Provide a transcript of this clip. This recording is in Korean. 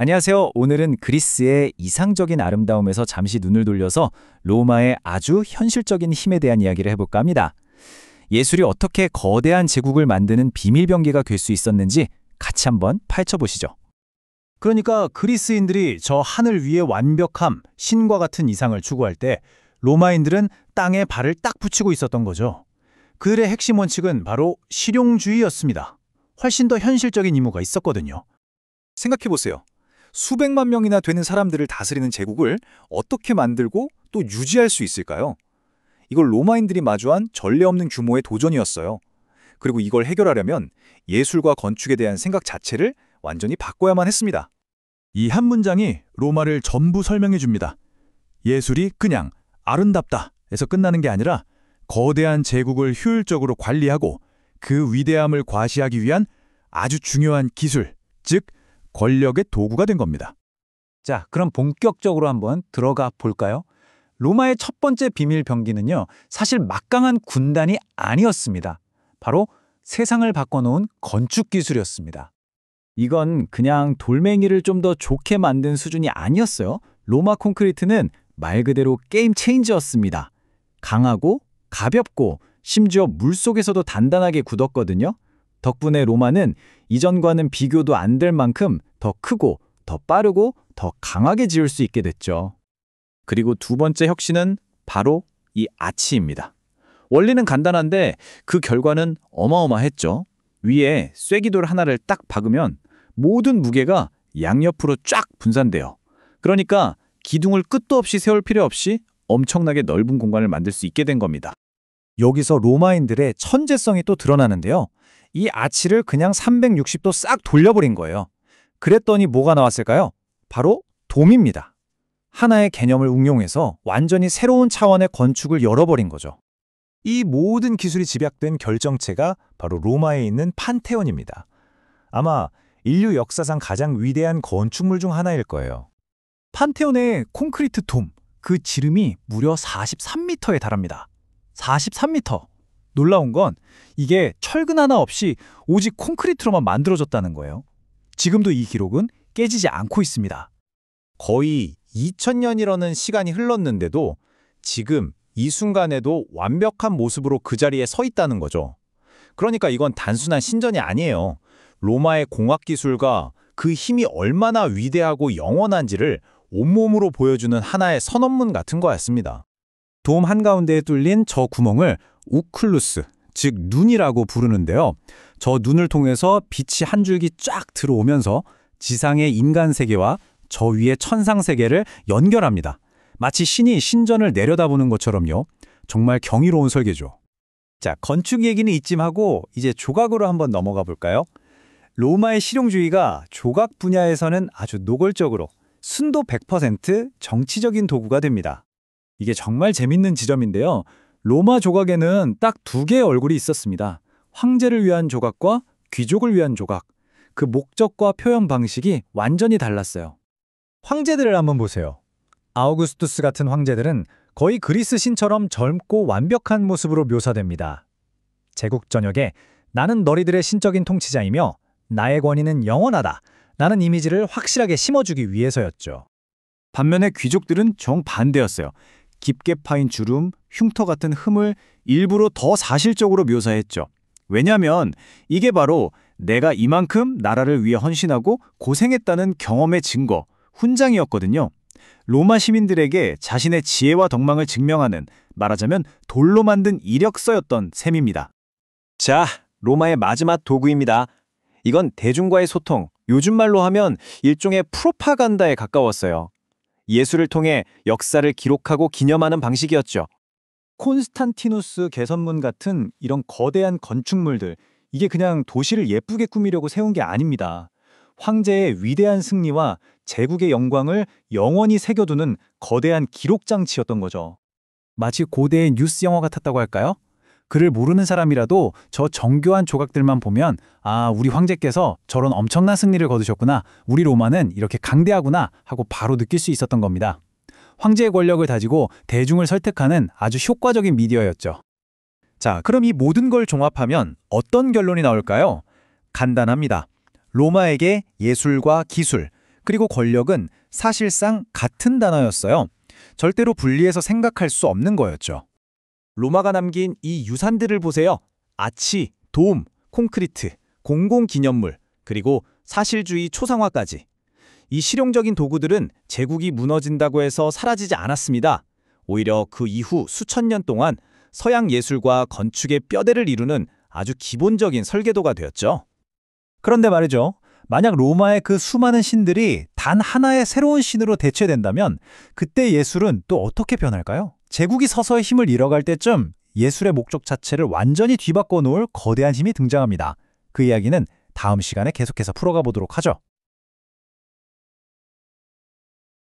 안녕하세요. 오늘은 그리스의 이상적인 아름다움에서 잠시 눈을 돌려서 로마의 아주 현실적인 힘에 대한 이야기를 해볼까 합니다. 예술이 어떻게 거대한 제국을 만드는 비밀병기가 될 수 있었는지 같이 한번 파헤쳐보시죠. 그러니까 그리스인들이 저 하늘 위의 완벽함, 신과 같은 이상을 추구할 때 로마인들은 땅에 발을 딱 붙이고 있었던 거죠. 그들의 핵심 원칙은 바로 실용주의였습니다. 훨씬 더 현실적인 임무가 있었거든요. 생각해보세요. 수백만 명이나 되는 사람들을 다스리는 제국을 어떻게 만들고 또 유지할 수 있을까요? 이걸 로마인들이 마주한 전례 없는 규모의 도전이었어요. 그리고 이걸 해결하려면 예술과 건축에 대한 생각 자체를 완전히 바꿔야만 했습니다. 이 한 문장이 로마를 전부 설명해 줍니다. 예술이 그냥 아름답다 에서 끝나는 게 아니라 거대한 제국을 효율적으로 관리하고 그 위대함을 과시하기 위한 아주 중요한 기술, 즉 권력의 도구가 된 겁니다. 자, 그럼 본격적으로 한번 들어가 볼까요? 로마의 첫 번째 비밀 병기는요, 사실 막강한 군단이 아니었습니다. 바로 세상을 바꿔놓은 건축 기술이었습니다. 이건 그냥 돌멩이를 좀 더 좋게 만든 수준이 아니었어요. 로마 콘크리트는 말 그대로 게임 체인저였습니다. 강하고 가볍고 심지어 물속에서도 단단하게 굳었거든요. 덕분에 로마는 이전과는 비교도 안 될 만큼 더 크고 더 빠르고 더 강하게 지을 수 있게 됐죠. 그리고 두 번째 혁신은 바로 이 아치입니다. 원리는 간단한데 그 결과는 어마어마했죠. 위에 쐐기돌 하나를 딱 박으면 모든 무게가 양옆으로 쫙 분산돼요. 그러니까 기둥을 끝도 없이 세울 필요 없이 엄청나게 넓은 공간을 만들 수 있게 된 겁니다. 여기서 로마인들의 천재성이 또 드러나는데요. 이 아치를 그냥 360도 싹 돌려버린 거예요. 그랬더니 뭐가 나왔을까요? 바로 돔입니다. 하나의 개념을 응용해서 완전히 새로운 차원의 건축을 열어버린 거죠. 이 모든 기술이 집약된 결정체가 바로 로마에 있는 판테온입니다. 아마 인류 역사상 가장 위대한 건축물 중 하나일 거예요. 판테온의 콘크리트 돔, 그 지름이 무려 43m에 달합니다. 43m! 놀라운 건 이게 철근 하나 없이 오직 콘크리트로만 만들어졌다는 거예요. 지금도 이 기록은 깨지지 않고 있습니다. 거의 2000년이라는 시간이 흘렀는데도 지금 이 순간에도 완벽한 모습으로 그 자리에 서 있다는 거죠. 그러니까 이건 단순한 신전이 아니에요. 로마의 공학기술과 그 힘이 얼마나 위대하고 영원한지를 온몸으로 보여주는 하나의 선언문 같은 거였습니다. 돔 한가운데에 뚫린 저 구멍을 우클루스, 즉 눈이라고 부르는데요. 저 눈을 통해서 빛이 한 줄기 쫙 들어오면서 지상의 인간 세계와 저 위의 천상 세계를 연결합니다. 마치 신이 신전을 내려다보는 것처럼요. 정말 경이로운 설계죠. 자, 건축 얘기는 이쯤 하고 이제 조각으로 한번 넘어가 볼까요? 로마의 실용주의가 조각 분야에서는 아주 노골적으로 순도 100% 정치적인 도구가 됩니다. 이게 정말 재밌는 지점인데요. 로마 조각에는 딱 두 개의 얼굴이 있었습니다. 황제를 위한 조각과 귀족을 위한 조각. 그 목적과 표현 방식이 완전히 달랐어요. 황제들을 한번 보세요. 아우구스투스 같은 황제들은 거의 그리스 신처럼 젊고 완벽한 모습으로 묘사됩니다. 제국 전역에 나는 너희들의 신적인 통치자이며 나의 권위는 영원하다 라는 이미지를 확실하게 심어주기 위해서였죠. 반면에 귀족들은 정반대였어요. 깊게 파인 주름, 흉터 같은 흠을 일부러 더 사실적으로 묘사했죠. 왜냐하면 이게 바로 내가 이만큼 나라를 위해 헌신하고 고생했다는 경험의 증거, 훈장이었거든요. 로마 시민들에게 자신의 지혜와 덕망을 증명하는, 말하자면 돌로 만든 이력서였던 셈입니다. 자, 로마의 마지막 도구입니다. 이건 대중과의 소통, 요즘 말로 하면 일종의 프로파간다에 가까웠어요. 예술을 통해 역사를 기록하고 기념하는 방식이었죠. 콘스탄티누스 개선문 같은 이런 거대한 건축물들, 이게 그냥 도시를 예쁘게 꾸미려고 세운 게 아닙니다. 황제의 위대한 승리와 제국의 영광을 영원히 새겨두는 거대한 기록장치였던 거죠. 마치 고대의 뉴스 영화 같았다고 할까요? 그를 모르는 사람이라도 저 정교한 조각들만 보면 아, 우리 황제께서 저런 엄청난 승리를 거두셨구나, 우리 로마는 이렇게 강대하구나 하고 바로 느낄 수 있었던 겁니다. 황제의 권력을 다지고 대중을 설득하는 아주 효과적인 미디어였죠. 자, 그럼 이 모든 걸 종합하면 어떤 결론이 나올까요? 간단합니다. 로마에게 예술과 기술, 그리고 권력은 사실상 같은 단어였어요. 절대로 분리해서 생각할 수 없는 거였죠. 로마가 남긴 이 유산들을 보세요. 아치, 돔, 콘크리트, 공공기념물, 그리고 사실주의 초상화까지. 이 실용적인 도구들은 제국이 무너진다고 해서 사라지지 않았습니다. 오히려 그 이후 수천 년 동안 서양 예술과 건축의 뼈대를 이루는 아주 기본적인 설계도가 되었죠. 그런데 말이죠. 만약 로마의 그 수많은 신들이 단 하나의 새로운 신으로 대체된다면 그때 예술은 또 어떻게 변할까요? 제국이 서서히 힘을 잃어갈 때쯤 예술의 목적 자체를 완전히 뒤바꿔 놓을 거대한 힘이 등장합니다. 그 이야기는 다음 시간에 계속해서 풀어가 보도록 하죠.